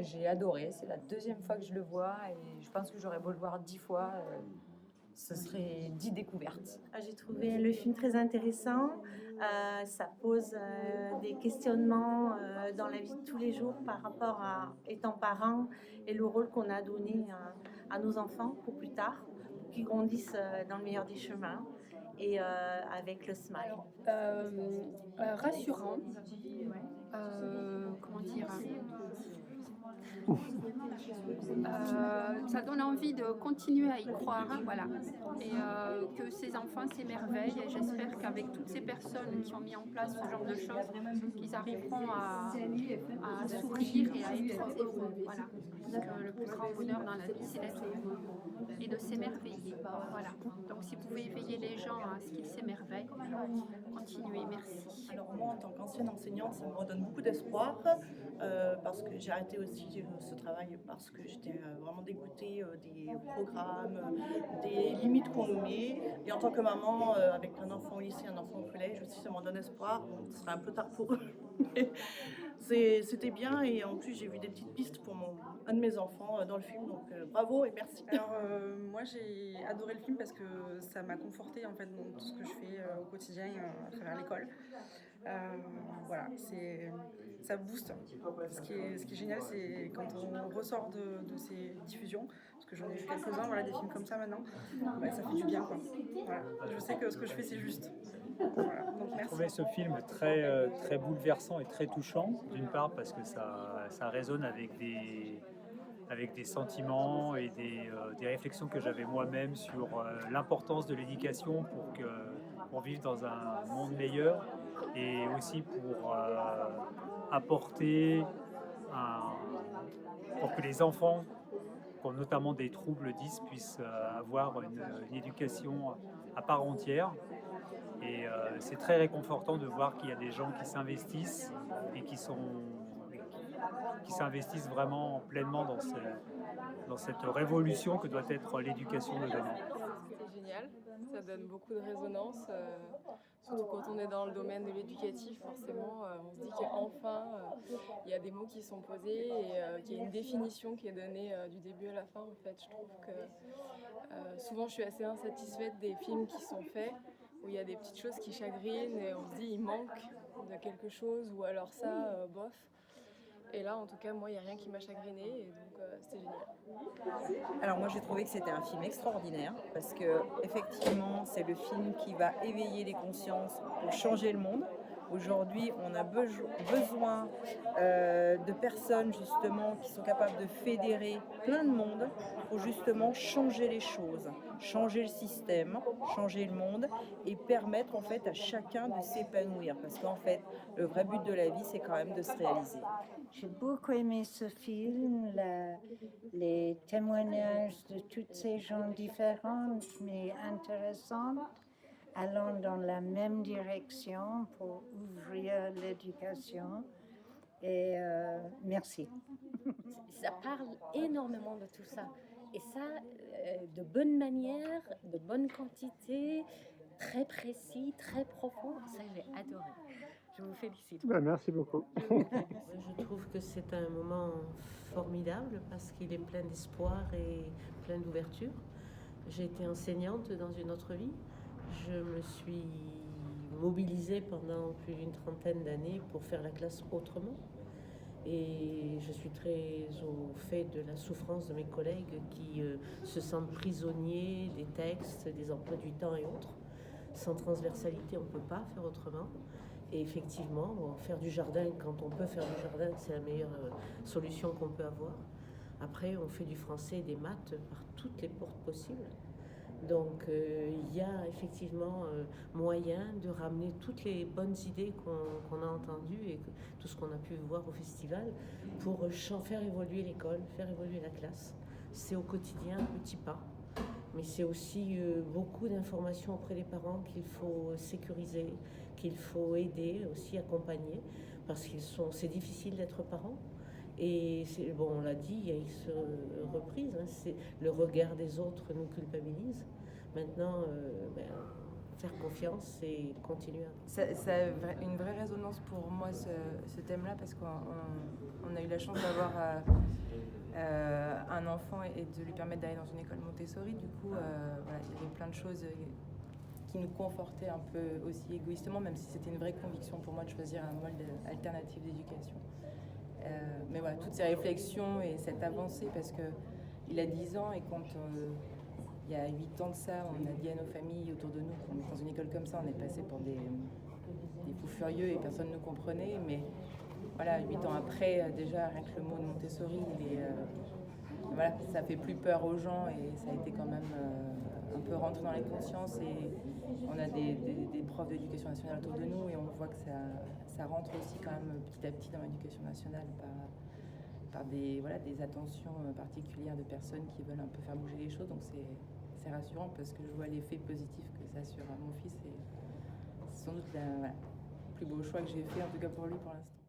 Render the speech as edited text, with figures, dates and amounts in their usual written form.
j'ai adoré. C'est la deuxième fois que je le vois et je pense que j'aurais beau le voir 10 fois, ce serait 10 découvertes. J'ai trouvé le film très intéressant. Ça pose des questionnements dans la vie de tous les jours par rapport à étant parent et le rôle qu'on a donné à nos enfants pour plus tard, pour qu'ils grandissent dans le meilleur des chemins et avec le smile. Rassurant. Comment dire, ça donne envie de continuer à y croire, voilà, et que ces enfants s'émerveillent. Et j'espère qu'avec toutes ces personnes qui ont mis en place ce genre de choses, qu'ils arriveront à sourire et à être heureux. Voilà. Parce que le plus grand bonheur dans la vie, c'est d'être heureux et de s'émerveiller. Voilà. Donc si vous pouvez éveiller les gens à ce qu'ils s'émerveillent, continuez. Merci. Alors moi, en tant qu'ancienne enseignante, ça me redonne beaucoup d'espoir parce que j'ai arrêté aussi ce travail parce que j'étais vraiment dégoûtée des programmes, des limites qu'on nous met. Et en tant que maman, avec un enfant au lycée, un enfant au collège aussi, ça m'en donne espoir. Bon, ce sera un peu tard pour eux, mais c'était bien. Et en plus, j'ai vu des petites pistes pour un de mes enfants dans le film. Donc bravo et merci. Alors moi j'ai adoré le film parce que ça m'a confortée en fait dans tout ce que je fais au quotidien à travers l'école. Voilà, ça booste. Ce qui est génial, c'est quand on ressort de ces diffusions, parce que j'en ai vu quelques-uns, voilà, des films comme ça maintenant, bah, ça fait du bien, quoi. Voilà. Je sais que ce que je fais, c'est juste. Voilà. Donc J'ai merci. trouvé ce film très bouleversant et très touchant, d'une part parce que ça résonne avec des sentiments et des réflexions que j'avais moi-même sur l'importance de l'éducation pour vivre dans un monde meilleur et aussi pour apporter pour que les enfants qui ont notamment des troubles 10 puissent avoir une éducation à part entière. Et c'est très réconfortant de voir qu'il y a des gens qui s'investissent et qui s'investissent vraiment pleinement dans cette révolution que doit être l'éducation de demain. C'était génial, ça donne beaucoup de résonance, surtout quand on est dans le domaine de l'éducatif, forcément on se dit qu'enfin il y a des mots qui sont posés et qu'il y a une définition qui est donnée du début à la fin. En fait, je trouve que souvent je suis assez insatisfaite des films qui sont faits où il y a des petites choses qui chagrinent et on se dit il manque de quelque chose ou alors ça, bof. Et là, en tout cas, moi, il n'y a rien qui m'a chagrinée et donc c'était génial. Alors moi j'ai trouvé que c'était un film extraordinaire parce que effectivement c'est le film qui va éveiller les consciences pour changer le monde. Aujourd'hui on a besoin de personnes justement qui sont capables de fédérer plein de monde pour justement changer les choses, changer le système, changer le monde et permettre en fait à chacun de s'épanouir parce qu'en fait le vrai but de la vie c'est quand même de se réaliser. J'ai beaucoup aimé ce film, les témoignages de toutes ces gens différentes mais intéressantes, allant dans la même direction pour ouvrir l'éducation. Et merci. Ça parle énormément de tout ça. Et ça, de bonne manière, de bonne quantité, très précis, très profond. Ça, j'ai adoré. Je vous félicite. Merci beaucoup. Je trouve que c'est un moment formidable parce qu'il est plein d'espoir et plein d'ouverture. J'ai été enseignante dans une autre vie. Je me suis mobilisée pendant plus d'une trentaine d'années pour faire la classe autrement. Et je suis très au fait de la souffrance de mes collègues qui se sentent prisonniers des textes, des emplois du temps et autres. Sans transversalité, on ne peut pas faire autrement. Et effectivement, bon, faire du jardin, quand on peut faire du jardin, c'est la meilleure solution qu'on peut avoir. Après, on fait du français et des maths par toutes les portes possibles. Donc, il y a effectivement moyen de ramener toutes les bonnes idées qu'on a entendues et tout ce qu'on a pu voir au festival pour faire évoluer l'école, faire évoluer la classe. C'est au quotidien, petit pas. Mais c'est aussi beaucoup d'informations auprès des parents qu'il faut sécuriser, qu'il faut aider, aussi accompagner, parce c'est difficile d'être parent. Et bon, on l'a dit, il y a X reprises, hein, le regard des autres nous culpabilise. Maintenant, faire confiance et continuer. Ça a une vraie résonance pour moi ce thème-là parce qu'on a eu la chance d'avoir un enfant et de lui permettre d'aller dans une école Montessori. Du coup, voilà, il y avait plein de choses qui nous confortaient un peu aussi égoïstement, même si c'était une vraie conviction pour moi de choisir un mode alternatif d'éducation. Mais voilà, toutes ces réflexions et cette avancée, parce qu'il a 10 ans et quand il y a 8 ans de ça, on a dit à nos familles autour de nous qu'on est dans une école comme ça, on est passé pour des fous furieux et personne ne nous comprenait. Mais voilà, 8 ans après, déjà, rien que le mot de Montessori, voilà, ça fait plus peur aux gens et ça a été quand même un peu rentré dans les consciences. Et on a des profs d'éducation nationale autour de nous et on voit que ça rentre aussi quand même petit à petit dans l'éducation nationale par des attentions particulières de personnes qui veulent un peu faire bouger les choses. Donc c'est rassurant parce que je vois l'effet positif que ça a sur mon fils et c'est sans doute le plus beau choix que j'ai fait, en tout cas pour lui pour l'instant.